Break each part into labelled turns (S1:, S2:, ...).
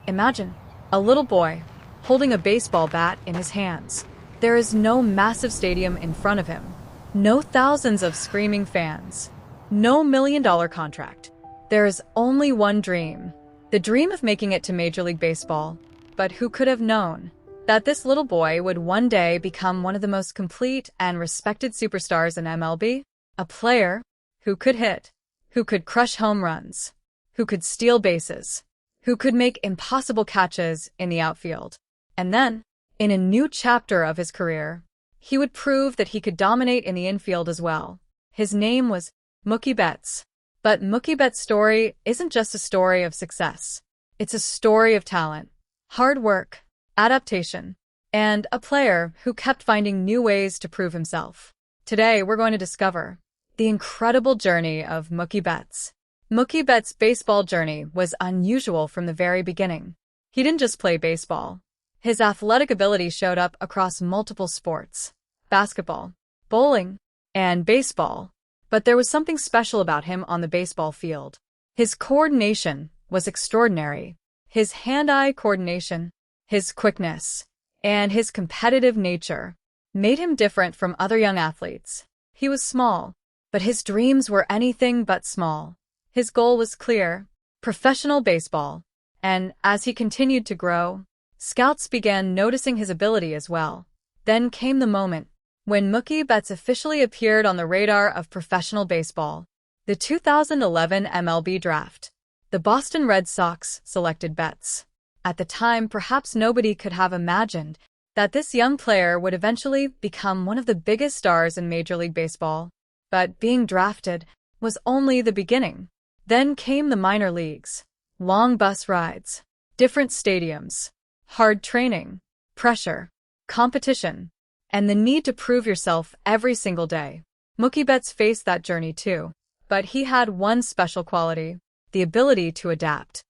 S1: Imagine a little boy holding a baseball bat in his hands. There is no massive stadium in front of him, no thousands of screaming fans, no million-dollar contract. There is only one dream, the dream of making it to Major League Baseball. But who could have known that this little boy would one day become one of the most complete and respected superstars in MLB? A player who could hit, who could crush home runs, who could steal bases, who could make impossible catches in the outfield. And then, in a new chapter of his career, he would prove that he could dominate in the infield as well. His name was Mookie Betts. But Mookie Betts' story isn't just a story of success. It's a story of talent, hard work, adaptation, and a player who kept finding new ways to prove himself. Today, we're going to discover the incredible journey of Mookie Betts. Mookie Betts' baseball journey was unusual from the very beginning. He didn't just play baseball. His athletic ability showed up across multiple sports: basketball, bowling, and baseball. But there was something special about him on the baseball field. His coordination was extraordinary. His hand-eye coordination, his quickness, and his competitive nature made him different from other young athletes. He was small, but his dreams were anything but small. His goal was clear: professional baseball. And as he continued to grow, scouts began noticing his ability as well. Then came the moment when Mookie Betts officially appeared on the radar of professional baseball. The 2011 MLB Draft. The Boston Red Sox selected Betts. At the time, perhaps nobody could have imagined that this young player would eventually become one of the biggest stars in Major League Baseball. But being drafted was only the beginning. Then came the minor leagues. Long bus rides, different stadiums, hard training, pressure, competition, and the need to prove yourself every single day. Mookie Betts faced that journey too, but he had one special quality: the ability to adapt.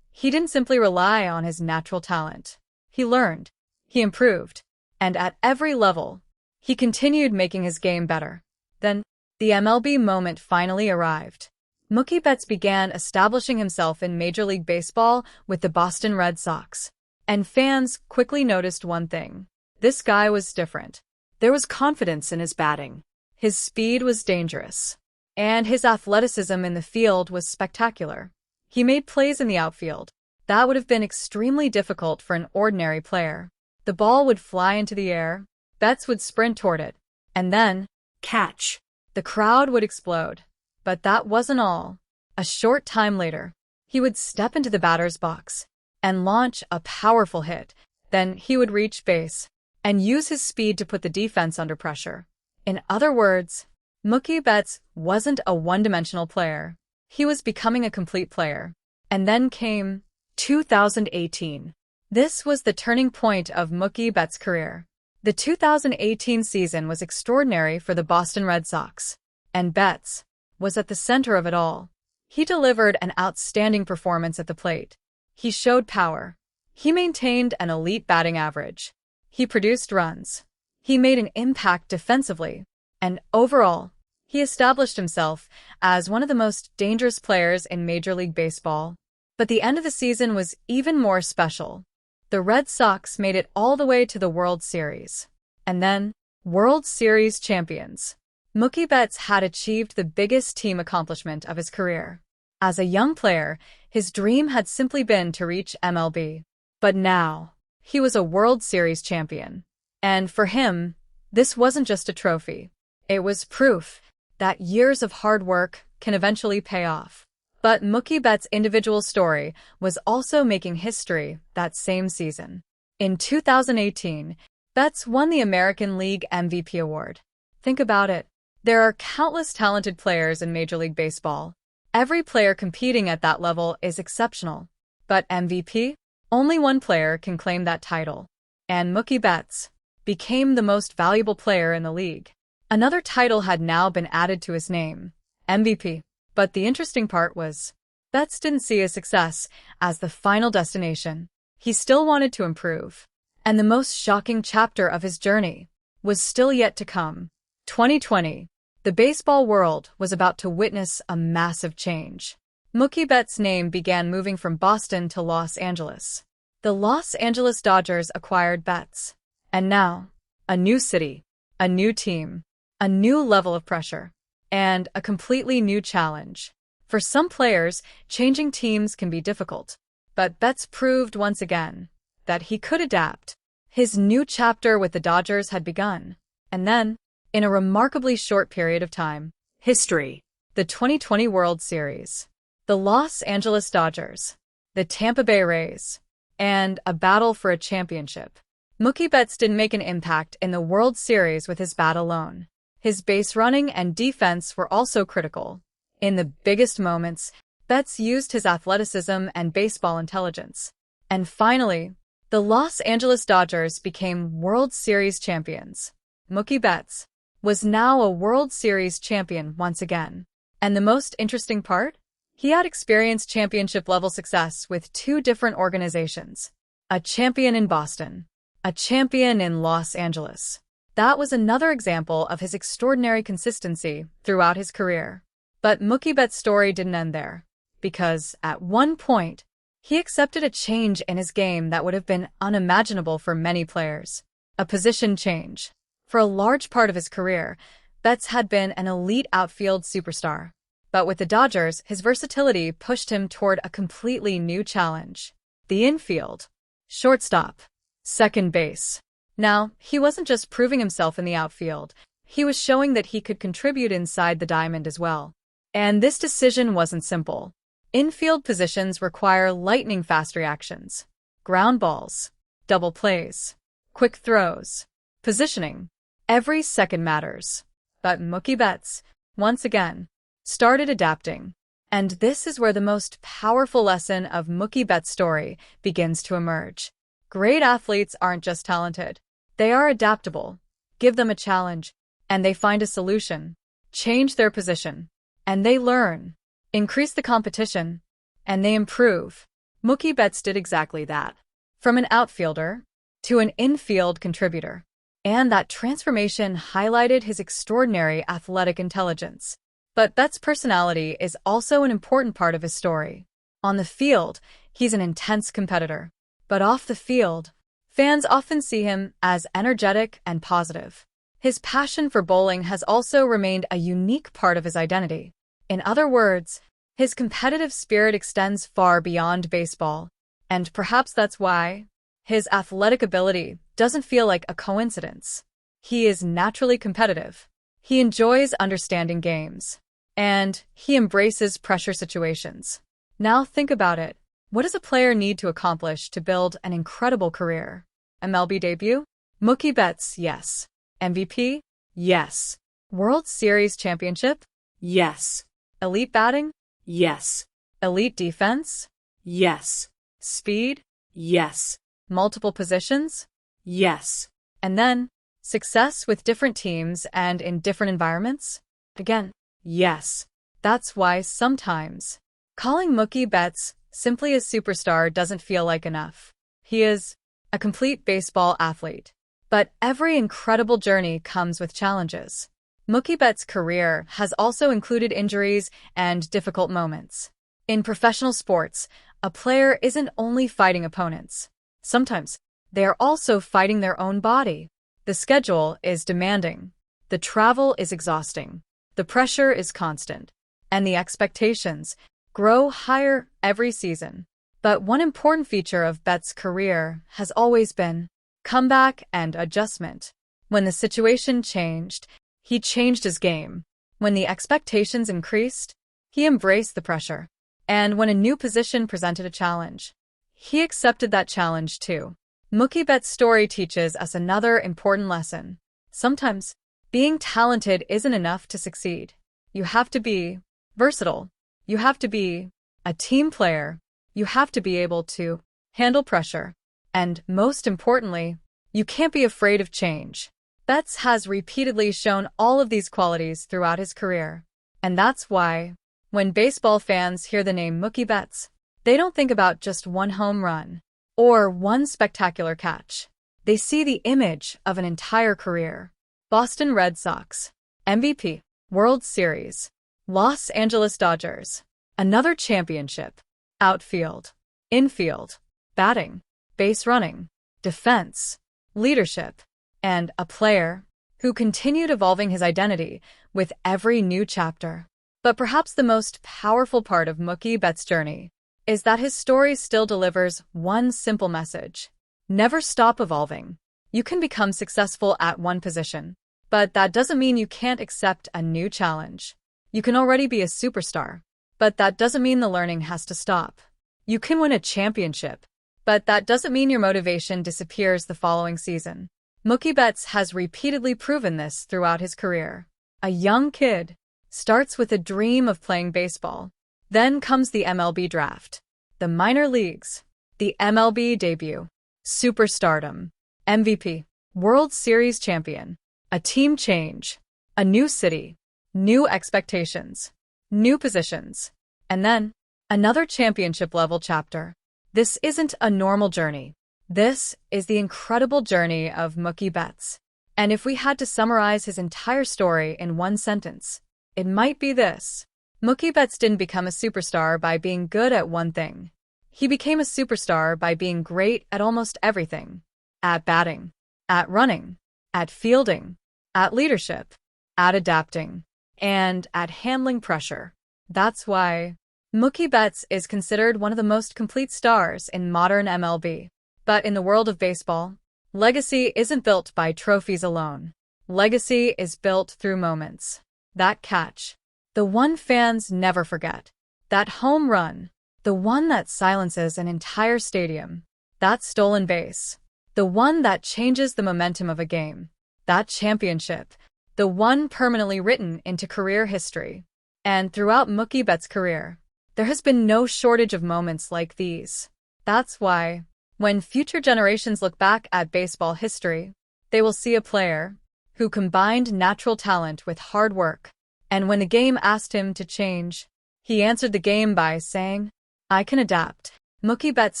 S1: He didn't simply rely on his natural talent. He learned, he improved, and at every level, he continued making his game better. Then, the MLB moment finally arrived. Mookie Betts began establishing himself in Major League Baseball with the Boston Red Sox. And fans quickly noticed one thing: this guy was different. There was confidence in his batting. His speed was dangerous. And his athleticism in the field was spectacular. He made plays in the outfield that would have been extremely difficult for an ordinary player. The ball would fly into the air, Betts would sprint toward it, and then, catch! The crowd would explode. But that wasn't all. A short time later, he would step into the batter's box and launch a powerful hit. Then he would reach base and use his speed to put the defense under pressure. In other words, Mookie Betts wasn't a one-dimensional player. He was becoming a complete player. And then came 2018. This was the turning point of Mookie Betts' career. The 2018 season was extraordinary for the Boston Red Sox, and Betts was at the center of it all. He delivered an outstanding performance at the plate. He showed power. He maintained an elite batting average. He produced runs. He made an impact defensively. And overall, he established himself as one of the most dangerous players in Major League Baseball. But the end of the season was even more special. The Red Sox made it all the way to the World Series. And then, World Series champions. Mookie Betts had achieved the biggest team accomplishment of his career. As a young player, his dream had simply been to reach MLB. But now, he was a World Series champion. And for him, this wasn't just a trophy. It was proof that years of hard work can eventually pay off. But Mookie Betts' individual story was also making history that same season. In 2018, Betts won the American League MVP award. Think about it. There are countless talented players in Major League Baseball. Every player competing at that level is exceptional. But MVP? Only one player can claim that title. And Mookie Betts became the most valuable player in the league. Another title had now been added to his name: MVP. But the interesting part was, Betts didn't see his success as the final destination. He still wanted to improve. And the most shocking chapter of his journey was still yet to come. 2020. The baseball world was about to witness a massive change. Mookie Betts' name began moving from Boston to Los Angeles. The Los Angeles Dodgers acquired Betts. And now, a new city, a new team, a new level of pressure, and a completely new challenge. For some players, changing teams can be difficult, but Betts proved once again that he could adapt. His new chapter with the Dodgers had begun. And then, in a remarkably short period of time, history, the 2020 World Series, the Los Angeles Dodgers, the Tampa Bay Rays, and a battle for a championship. Mookie Betts didn't make an impact in the World Series with his bat alone. His base running and defense were also critical. In the biggest moments, Betts used his athleticism and baseball intelligence. And finally, the Los Angeles Dodgers became World Series champions. Mookie Betts was now a World Series champion once again. And the most interesting part? He had experienced championship-level success with two different organizations. A champion in Boston, a champion in Los Angeles. That was another example of his extraordinary consistency throughout his career. But Mookie Betts' story didn't end there, because at one point, he accepted a change in his game that would have been unimaginable for many players. A position change. For a large part of his career, Betts had been an elite outfield superstar. But with the Dodgers, his versatility pushed him toward a completely new challenge. The infield. Shortstop. Second base. Now, he wasn't just proving himself in the outfield, he was showing that he could contribute inside the diamond as well. And this decision wasn't simple. Infield positions require lightning-fast reactions. Ground balls. Double plays. Quick throws. Positioning. Every second matters. But Mookie Betts, once again, started adapting. And this is where the most powerful lesson of Mookie Betts' story begins to emerge. Great athletes aren't just talented. They are adaptable. Give them a challenge, and they find a solution. Change their position, and they learn. Increase the competition, and they improve. Mookie Betts did exactly that. From an outfielder to an infield contributor. And that transformation highlighted his extraordinary athletic intelligence. But Betts' personality is also an important part of his story. On the field, he's an intense competitor. But off the field, fans often see him as energetic and positive. His passion for bowling has also remained a unique part of his identity. In other words, his competitive spirit extends far beyond baseball. And perhaps that's why his athletic ability doesn't feel like a coincidence. He is naturally competitive. He enjoys understanding games. And he embraces pressure situations. Now think about it. What does a player need to accomplish to build an incredible career? MLB debut? Mookie Betts, yes. MVP? Yes. World Series championship? Yes. Elite batting? Yes. Elite defense? Yes. Speed? Yes. Multiple positions? Yes. And then, success with different teams and in different environments? Again, yes. That's why sometimes calling Mookie Betts simply a superstar doesn't feel like enough. He is a complete baseball athlete. But every incredible journey comes with challenges. Mookie Betts' career has also included injuries and difficult moments. In professional sports, a player isn't only fighting opponents. Sometimes, they are also fighting their own body. The schedule is demanding. The travel is exhausting. The pressure is constant. And the expectations grow higher every season. But one important feature of Betts' career has always been comeback and adjustment. When the situation changed, he changed his game. When the expectations increased, he embraced the pressure. And when a new position presented a challenge, he accepted that challenge too. Mookie Betts' story teaches us another important lesson. Sometimes, being talented isn't enough to succeed. You have to be versatile. You have to be a team player. You have to be able to handle pressure. And most importantly, you can't be afraid of change. Betts has repeatedly shown all of these qualities throughout his career. And that's why, when baseball fans hear the name Mookie Betts, they don't think about just one home run or one spectacular catch. They see the image of an entire career. Boston Red Sox, MVP, World Series, Los Angeles Dodgers, another championship, outfield, infield, batting, base running, defense, leadership, and a player who continued evolving his identity with every new chapter. But perhaps the most powerful part of Mookie Betts' journey is that his story still delivers one simple message. Never stop evolving. You can become successful at one position, but that doesn't mean you can't accept a new challenge. You can already be a superstar, but that doesn't mean the learning has to stop. You can win a championship, but that doesn't mean your motivation disappears the following season. Mookie Betts has repeatedly proven this throughout his career. A young kid starts with a dream of playing baseball. Then comes the MLB draft, the minor leagues, the MLB debut, superstardom, MVP, World Series champion, a team change, a new city, new expectations, new positions, and then another championship-level chapter. This isn't a normal journey. This is the incredible journey of Mookie Betts. And if we had to summarize his entire story in one sentence, it might be this. Mookie Betts didn't become a superstar by being good at one thing. He became a superstar by being great at almost everything. At batting, at running, at fielding, at leadership, at adapting, and at handling pressure. That's why Mookie Betts is considered one of the most complete stars in modern MLB. But in the world of baseball, legacy isn't built by trophies alone. Legacy is built through moments. That catch, the one fans never forget. That home run, the one that silences an entire stadium. That stolen base, the one that changes the momentum of a game. That championship, the one permanently written into career history. And throughout Mookie Betts' career, there has been no shortage of moments like these. That's why, when future generations look back at baseball history, they will see a player who combined natural talent with hard work. And when the game asked him to change, he answered the game by saying, "I can adapt." Mookie Betts'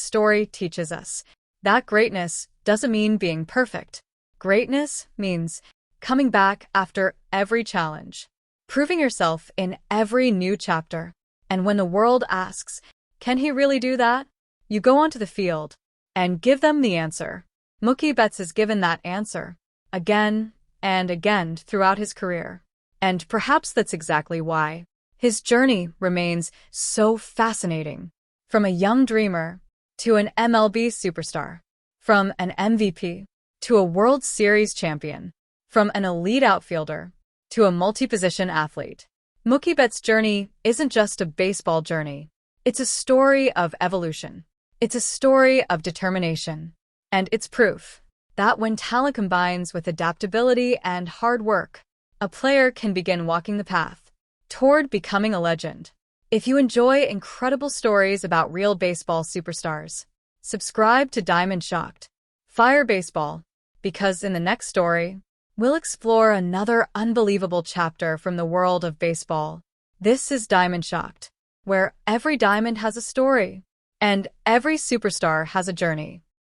S1: story teaches us that greatness doesn't mean being perfect. Greatness means coming back after every challenge, proving yourself in every new chapter. And when the world asks, can he really do that? You go onto the field and give them the answer. Mookie Betts has given that answer again and again throughout his career. And perhaps that's exactly why his journey remains so fascinating. From a young dreamer to an MLB superstar, from an MVP to a World Series champion, from an elite outfielder to a multi-position athlete, Mookie Betts' journey isn't just a baseball journey. It's a story of evolution. It's a story of determination. And it's proof that when talent combines with adaptability and hard work, a player can begin walking the path toward becoming a legend. If you enjoy incredible stories about real baseball superstars, subscribe to Diamond Shocked Fire Baseball, because in the next story, we'll explore another unbelievable chapter from the world of baseball. This is Diamond Shocked, where every diamond has a story, and every superstar has a journey.